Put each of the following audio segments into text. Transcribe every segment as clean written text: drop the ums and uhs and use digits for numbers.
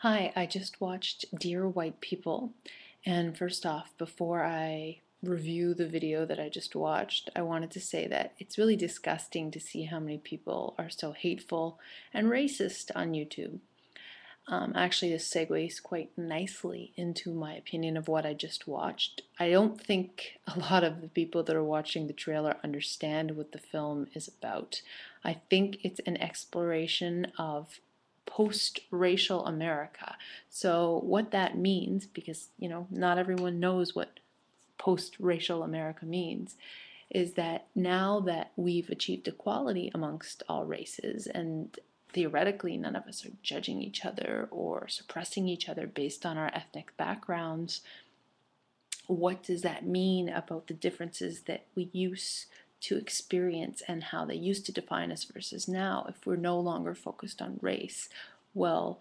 Hi, I just watched Dear White People, and first off, before I review the video that I just watched, I wanted to say that it's really disgusting to see how many people are so hateful and racist on YouTube. Actually, this segues quite nicely into my opinion of what I just watched. I don't think a lot of the people that are watching the trailer understand what the film is about. I think it's an exploration of post-racial America. So what that means, because not everyone knows what post-racial America means, is that now that we've achieved equality amongst all races and theoretically none of us are judging each other or suppressing each other based on our ethnic backgrounds, what does that mean about the differences that we used to experience and how they used to define us versus now if we're no longer focused on race? Well,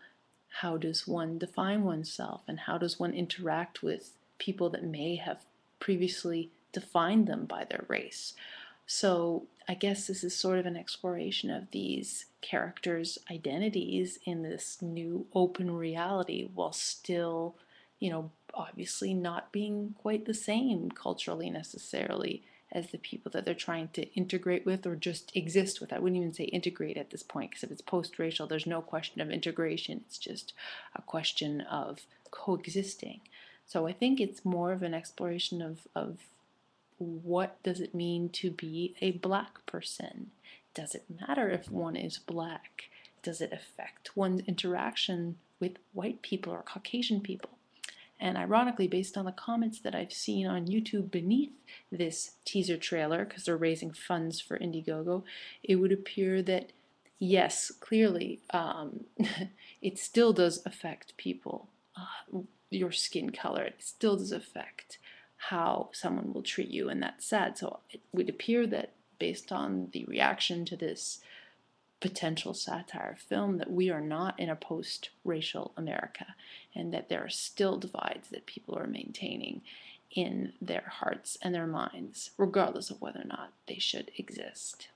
how does one define oneself and how does one interact with people that may have previously defined them by their race? So I guess this is sort of an exploration of these characters' identities in this new open reality while still, obviously not being quite the same culturally necessarily as the people that they're trying to integrate with or just exist with. I wouldn't even say integrate at this point, because if it's post-racial, there's no question of integration. It's just a question of coexisting. So I think it's more of an exploration of what does it mean to be a black person? Does it matter if one is black? Does it affect one's interaction with white people or Caucasian people? And ironically, based on the comments that I've seen on YouTube beneath this teaser trailer, because they're raising funds for Indiegogo, it would appear that yes, clearly, it still does affect people, your skin color. It still does affect how someone will treat you, and that's sad. So it would appear that based on the reaction to this potential satire film, that we are not in a post-racial America, and that there are still divides that people are maintaining in their hearts and their minds, regardless of whether or not they should exist.